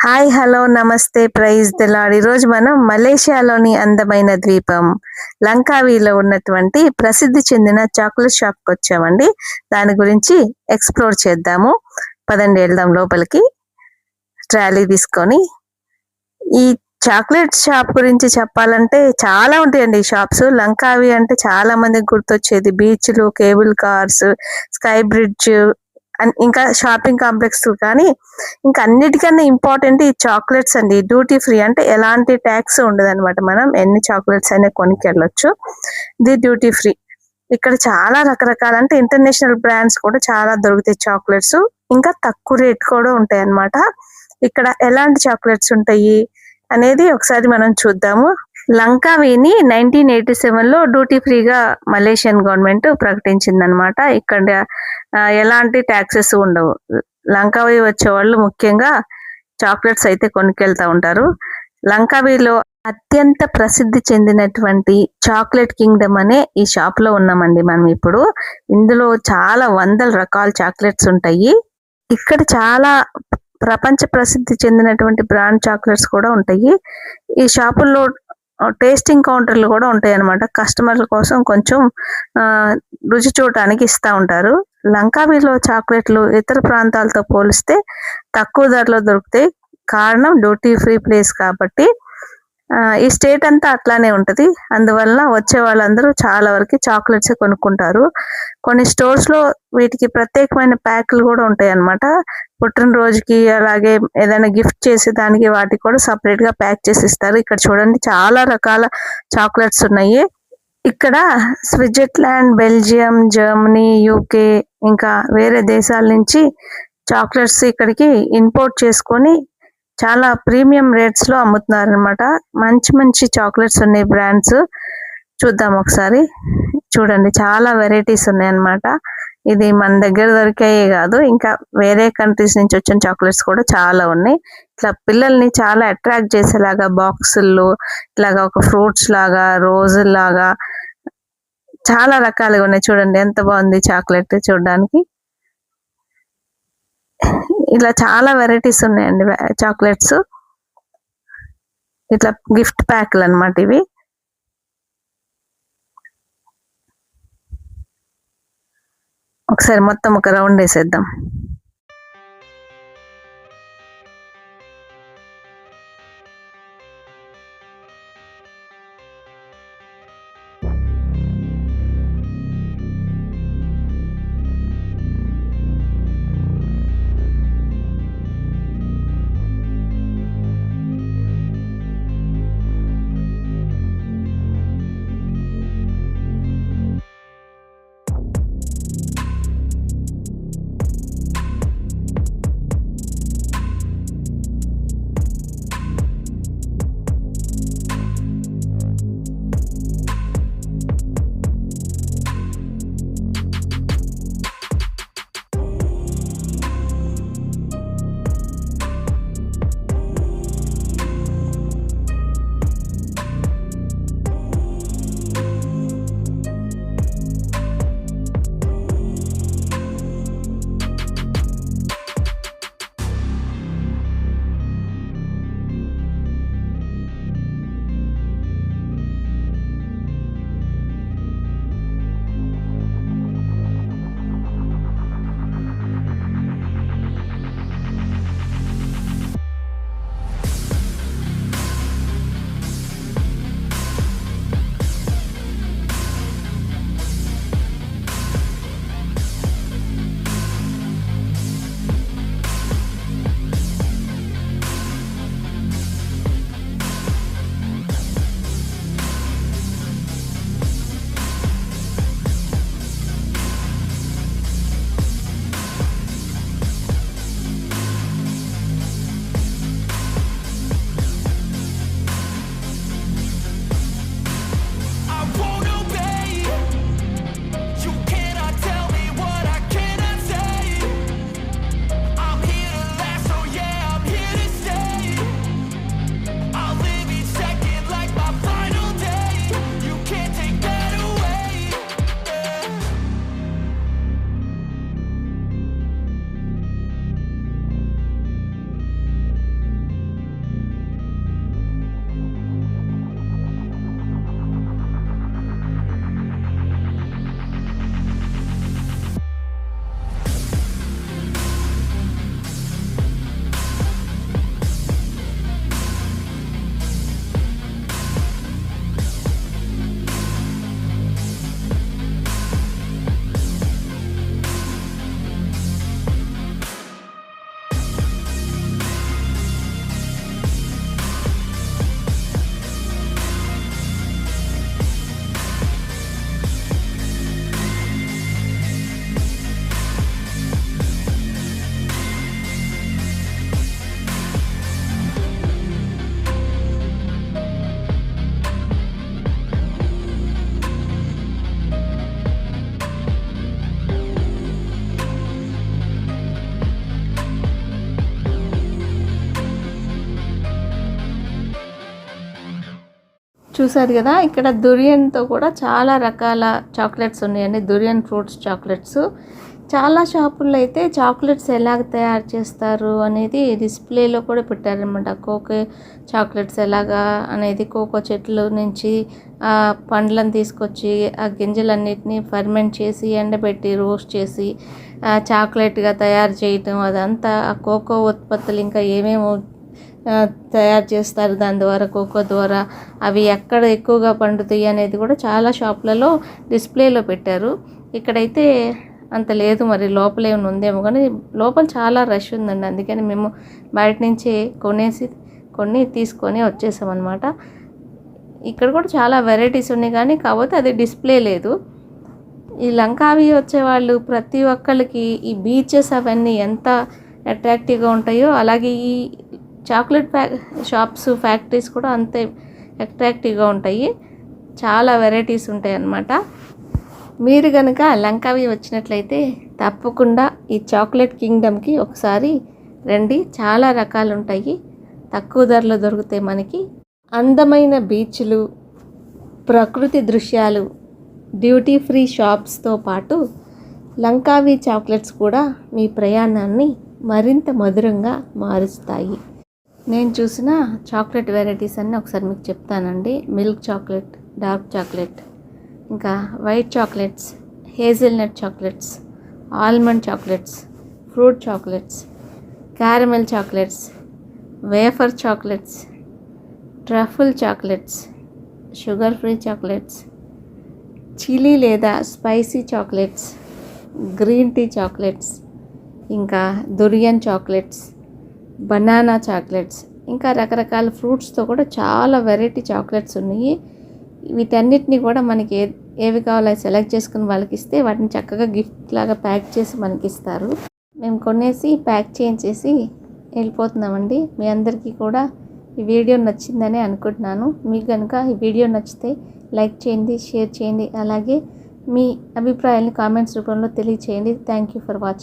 Hi hello నమస్తే praise the lord. ఈరోజు మనం మలేషియాలోని అందమైన ద్వీపం లంకావీలో ఉన్నటువంటి ప్రసిద్ధి చెందిన చాక్లెట్ షాప్కి వచ్చామండి. దాని గురించి ఎక్స్ప్లోర్ చేద్దాము. పదండి వెళ్దాం లోపలికి ట్రాలీ తీసుకొని. ఈ చాక్లెట్ షాప్ గురించి చెప్పాలంటే చాలా ఉంటాయండి ఈ షాప్స్. లంకావి అంటే చాలా మందికి గుర్తొచ్చేది బీచ్లు, కేబుల్ కార్స్, స్కై బ్రిడ్జ్, ఇంకా షాపింగ్ కాంప్లెక్స్. కానీ ఇంకా అన్నిటికన్నా ఇంపార్టెంట్ ఈ చాక్లెట్స్ అండి. డ్యూటీ ఫ్రీ అంటే ఎలాంటి ట్యాక్స్ ఉండదు అనమాట. మనం ఎన్ని చాక్లెట్స్ అయినా కొనుక్కెళ్ళొచ్చు. ఇది డ్యూటీ ఫ్రీ. ఇక్కడ చాలా రకరకాల అంటే ఇంటర్నేషనల్ బ్రాండ్స్ కూడా చాలా దొరుకుతాయి చాక్లెట్స్. ఇంకా తక్కువ రేట్ కూడా ఉంటాయి అన్నమాట. ఇక్కడ ఎలాంటి చాక్లెట్స్ ఉంటాయి అనేది ఒకసారి మనం చూద్దాము. లంకావీని 1987లో డ్యూటీ ఫ్రీగా మలేషియన్ గవర్నమెంట్ ప్రకటించిందనమాట. ఇక్కడ ఎలాంటి ట్యాక్సెస్ ఉండవు. లంకావీ వచ్చే వాళ్ళు ముఖ్యంగా చాక్లెట్స్ అయితే కొనుక్కెళ్తా ఉంటారు. లంకావీలో అత్యంత ప్రసిద్ధి చెందినటువంటి చాక్లెట్ కింగ్డమ్ అనే ఈ షాప్ లో ఉన్నామండి మనం ఇప్పుడు. ఇందులో చాలా వందల రకాల చాక్లెట్స్ ఉంటాయి. ఇక్కడ చాలా ప్రపంచ ప్రసిద్ధి చెందినటువంటి బ్రాండ్ చాక్లెట్స్ కూడా ఉంటాయి. ఈ షాపుల్లో టేస్టింగ్ కౌంటర్లు కూడా ఉంటాయి అన్నమాట. కస్టమర్ల కోసం కొంచెం రుచి చూడటానికి ఇస్తూ ఉంటారు. లంకావీలో చాక్లెట్లు ఇతర ప్రాంతాలతో పోలిస్తే తక్కువ ధరలో దొరుకుతాయి. కారణం డ్యూటీ ఫ్రీ ప్లేస్ కాబట్టి. ఈ స్టేట్ అంతా అట్లానే ఉంటుంది. అందువల్ల వచ్చే వాళ్ళందరూ చాలా వరకు చాక్లెట్స్ కొనుక్కుంటారు. కొన్ని స్టోర్స్ లో వీటికి ప్రత్యేకమైన ప్యాక్లు కూడా ఉంటాయి అన్నమాట. పుట్టినరోజుకి అలాగే ఏదైనా గిఫ్ట్ చేసే దానికి వాటికి కూడా సపరేట్ గా ప్యాక్ చేసి ఇస్తారు. ఇక్కడ చూడండి చాలా రకాల చాక్లెట్స్ ఉన్నాయి. ఇక్కడ స్విట్జర్లాండ్, బెల్జియం, జర్మనీ, యూకే ఇంకా వేరే దేశాల నుంచి చాక్లెట్స్ ఇక్కడికి ఇంపోర్ట్ చేసుకొని చాలా ప్రీమియం రేట్స్ లో అమ్ముతున్నారు అనమాట. మంచి మంచి చాక్లెట్స్ ఉన్నాయి బ్రాండ్స్. చూద్దాం ఒకసారి. చూడండి చాలా వెరైటీస్ ఉన్నాయి అన్నమాట. ఇది మన దగ్గర దొరికాయే కాదు, ఇంకా వేరే కంట్రీస్ నుంచి వచ్చిన చాక్లెట్స్ కూడా చాలా ఉన్నాయి. ఇట్లా పిల్లల్ని చాలా అట్రాక్ట్ చేసేలాగా బాక్సుల్లో ఇట్లాగా ఒక ఫ్రూట్స్ లాగా, రోజుల్లాగా చాలా రకాలుగా ఉన్నాయి. చూడండి ఎంత బాగుంది చాక్లెట్ చూడడానికి. ఇలా చాలా వెరైటీస్ ఉన్నాయండి చాక్లెట్స్. ఇట్లా గిఫ్ట్ ప్యాక్లు అన్నమాట ఇవి. ఒకసారి మొత్తం ఒక రౌండ్ వేసేద్దాం. చూసారు కదా, ఇక్కడ దురియన్తో కూడా చాలా రకాల చాక్లెట్స్ ఉన్నాయండి. Durian fruits chocolates. చాలా షాపుల్లో అయితే చాక్లెట్స్ ఎలాగ తయారు చేస్తారు అనేది డిస్ప్లేలో కూడా పెట్టారనమాట. కోకో చాక్లెట్స్ ఎలాగా అనేది కోకో చెట్లు నుంచి పండ్లను తీసుకొచ్చి ఆ గింజలన్నిటిని ఫర్మెంట్ చేసి ఎండబెట్టి రోస్ట్ చేసి చాక్లెట్గా తయారు చేయటం, అదంతా ఆ కోకో ఉత్పత్తులు ఇంకా ఏమేమో తయారు చేస్తారు దాని ద్వారా, కోకో ద్వారా అవి ఎక్కడ ఎక్కువగా పండుతాయి అనేది కూడా చాలా షాపులలో డిస్ప్లేలో పెట్టారు. ఇక్కడైతే అంత లేదు, మరి లోపల ఏమైనా ఉందేమో, కానీ లోపల చాలా రష్ ఉందండి. అందుకని మేము బయట నుంచే కొన్ని తీసుకొని వచ్చేసామన్నమాట. ఇక్కడ కూడా చాలా వెరైటీస్ ఉన్నాయి, కానీ కాకపోతే అది డిస్ప్లే లేదు. ఈ లంకావి వచ్చేవాళ్ళు ప్రతి ఒక్కళ్ళకి ఈ బీచెస్ అవన్నీ ఎంత అట్రాక్టివ్గా ఉంటాయో, అలాగే ఈ చాక్లెట్ షాప్స్ ఫ్యాక్టరీస్ కూడా అంతే అట్రాక్టివ్గా ఉంటాయి. చాలా వెరైటీస్ ఉంటాయి అన్నమాట. మీరు కనుక లంకావి వచ్చినట్లయితే తప్పకుండా ఈ చాక్లెట్ కింగ్డమ్కి ఒకసారి రండి. చాలా రకాలు ఉంటాయి, తక్కువ ధరలో దొరుకుతాయి మనకి. అందమైన బీచ్లు, ప్రకృతి దృశ్యాలు, డ్యూటీ ఫ్రీ షాప్స్తో పాటు లంకావి చాక్లెట్స్ కూడా మీ ప్రయాణాన్ని మరింత మధురంగా మారుస్తాయి. నేను చూసిన చాక్లెట్ వెరైటీస్ అన్నీ ఒకసారి మీకు చెప్తానండి. మిల్క్ చాక్లెట్, డార్క్ చాక్లెట్, ఇంకా white chocolates, hazelnut chocolates, almond chocolates, fruit chocolates, caramel chocolates, wafer chocolates, truffle chocolates, sugar free chocolates, chilli లేదా spicy chocolates, green tea chocolates, ఇంకా దురియన్ చాక్లెట్స్, బనానా చాక్లెట్స్, ఇంకా రకరకాల ఫ్రూట్స్తో కూడా చాలా variety chocolates ఉన్నాయి. వీటన్నిటిని కూడా మనకి ఏవి కావాలో సెలెక్ట్ చేసుకుని వాళ్ళకి ఇస్తే వాటిని చక్కగా గిఫ్ట్ లాగా ప్యాక్ చేసి మనకి ఇస్తారు. మేము కొనేసి ప్యాక్ చేయించేసి వెళ్ళిపోతున్నామండి. మీ అందరికీ కూడా ఈ వీడియో నచ్చిందని అనుకుంటున్నాను. మీకు కనుక ఈ వీడియో నచ్చితే లైక్ చేయండి, షేర్ చేయండి, అలాగే మీ అభిప్రాయాలను కామెంట్స్ రూపంలో తెలియచేయండి. Thank you for watching.